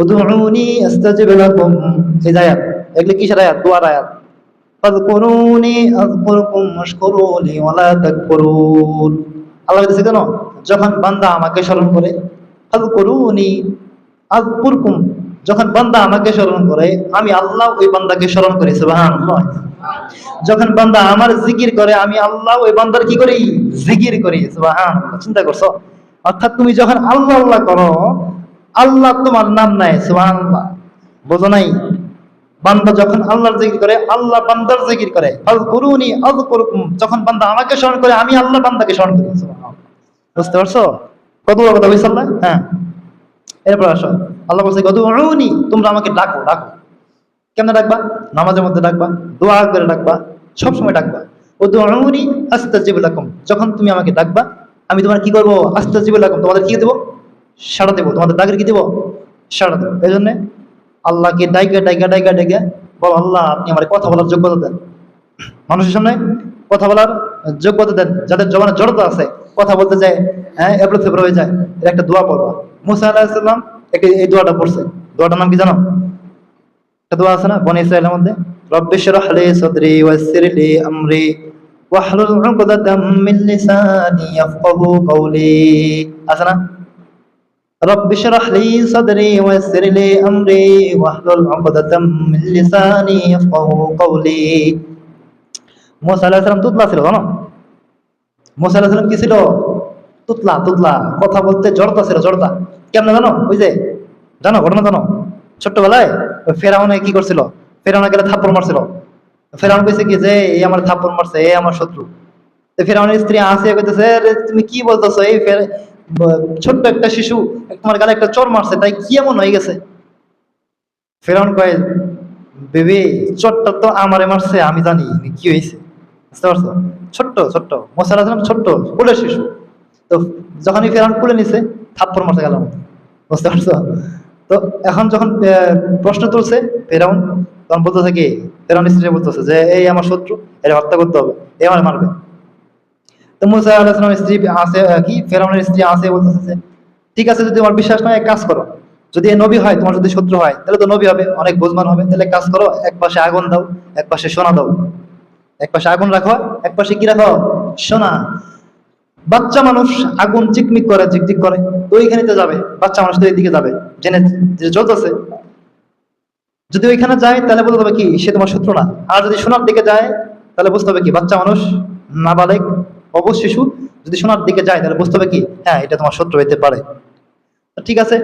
উদউনি আস্তাজিব লাকুম, এই আয়াত, এগুলো কিসের আয়াত? দোয়ার আয়াত। ফাযকুরুনি আযকুরকুম ওয়াশকুরুলি ওয়ালা তাকফুরুন। আল্লাহ বলতেছে কেন? যখন বান্দা আমাকে স্মরণ করে, ফাযকুরুনি আযকুরকুম, যখন বান্দা আমাকে স্মরণ করে, আমি আল্লাহ ওই বান্দাকে স্মরণ করি। সুবহানাল্লাহ। যখন বান্দা আমার জিকির করে, আমি আল্লাহ ওই বান্দার কি করি? জিকির করি। সুবহানাল্লাহ। চিন্তা করছো? অর্থাৎ তুমি যখন আল্লাহ আল্লাহ করো, আল্লাহ তোমার নাম নেয়। সুবহানাল্লাহ। বোঝো নাই? বান্দা যখন আল্লাহর জিকির করে, আল্লাহ বান্দার জিকির করে। আযকুরুনি আযকুরকুম, যখন বান্দা আমাকে স্মরণ করে, আমি আল্লাহ বান্দাকে স্মরণ করি। সুবহানাল্লাহ। বুঝতে পারছো কত বড় কথা বলছে আল্লাহ? হ্যাঁ। এরপর আসো, আল্লাহ বলছে উদউনি, তোমরা আমাকে ডাকো ডাকো। কেমনে ডাকবা? নামাজের মধ্যে ডাকবা, দোয়া করে ডাকবা, সবসময় ডাকবা। উদউনি আস্তাজিব লাকুম, যখন তুমি আমাকে ডাকবা, আমি তোমার কি করবো? আস্তাজিব লাকুম, তোমাদের কি দেবো? সাড়া দেবো। তোমাদের ডাকের কি দেবো? সাড়া দেবো। এই জন্য আল্লাহকে ডাইকা ডাইকা ডাইকা ডাইকা বল, আল্লাহ আপনি আমার কথা বলার যোগ্যতা দেন, মানুষের সামনে কথা বলার যোগ্যতা দেন। যাদের জবানে জড়তা আছে, কথা বলতে যায় হ্যাঁ এবড়ো থেবড়ো হয়ে যায়, এর একটা দোয়া পড়বা। মুসা আলাইহিস সালাম এই দোয়াটা পড়ছে। দোয়াটার নাম কি জানো? একটা দোয়া আছে না বনী ইসরাঈলের মধ্যে, রব্বি শরহ লি সাদরি ওয়াসসির লি আমরি ওয়াহলুল উকদাতাম মিন লিসানি ইয়াফকাহু কওলি, আছে না? রব্বি শরহ লি সাদরি ওয়াসসির লি আমরি ওয়াহলুল উকদাতাম মিন লিসানি ইয়াফকাহু কওলি। মুসা আলাইহিস সালাম তুতলা ছিল, জানো? মুসা আলাইহিস সালাম কি ছিল? তুতলা। তুতলা, কথা বলতে জড়তা ছিল, জড়তা। কেমনে জানো? ওই যে জানো ঘটনা জানো? ছোট্টবেলায় ওই ফেরাউনে কি করছিল? ফেরাউনে গেলে থাপ্পড় মারছিল। ফেরাউন কইছে কি যে এই আমার থাপ্পড় মারছে, এই আমার শত্রু। তো ফেরাউনের স্ত্রী আসিয়া কইতেছে, "আরে তুমি কি বলতেছো? এই ছোট্ট একটা শিশু তোমার গালে একটা চড় মারছে, তাই কি এমন হয়ে গেছে?" ফেরাউন কয়, বেবি চোরটা তো আমারে মারছে, আমি জানি কি হয়েছে। বুঝতে পারছো? ছোট্ট ছোট্ট মুসা আলাইহিস সালাম, ছোট্ট কোলের শিশু। তো যখনই ফেরাউন কোলে নিছে, থাপ্পড় মারতে গেলাম। বুঝতে পারছো? তো এখন যখন প্রশ্ন তুলছে ফেরাউন, তখন বলতেছে কি, ফেরাউন স্ত্রী বলতেছে যে এই আমার শত্রু, এর হত্যা করতে হবে, এ আমার মারবে। তো মুসা আলাইহিস সালামের স্ত্রী আছে কি, ফেরাউনের স্ত্রী আছে, বলতেছে যে ঠিক আছে, যদি তোমার বিশ্বাস নয় এক কাজ করো, যদি এ নবী হয়, তোমার যদি শত্রু হয়, তাহলে তো নবী হবে, অনেক বুঝমান হবে, তাহলে এক কাজ করো, এক পাশে আগুন দাও, এক পাশে সোনা দাও। এক পাশে আগুন রাখো, এক পাশে কি রাখো? সোনা। বাচ্চা মানুষ আগুন চিকমিক করে, ঝিকঝিক করে, তো ওইখানে তো যাবে, বাচ্চা মানুষ তো এইদিকে যাবে, জেনে যে জ্বলতেছে। যদি ওইখানে যায় তাহলে বলতে হবে কি সে তোমার শত্রু না। আর যদি সোনার দিকে যায় তাহলে বুঝতে হবে কি বাচ্চা মানুষ, নাবালেগ, অবশ শিশু যদি সোনার দিকে যায় তাহলে বুঝতে হবে কি হ্যাঁ এটা তোমার শত্রু হইতে পারে। ঠিক আছে,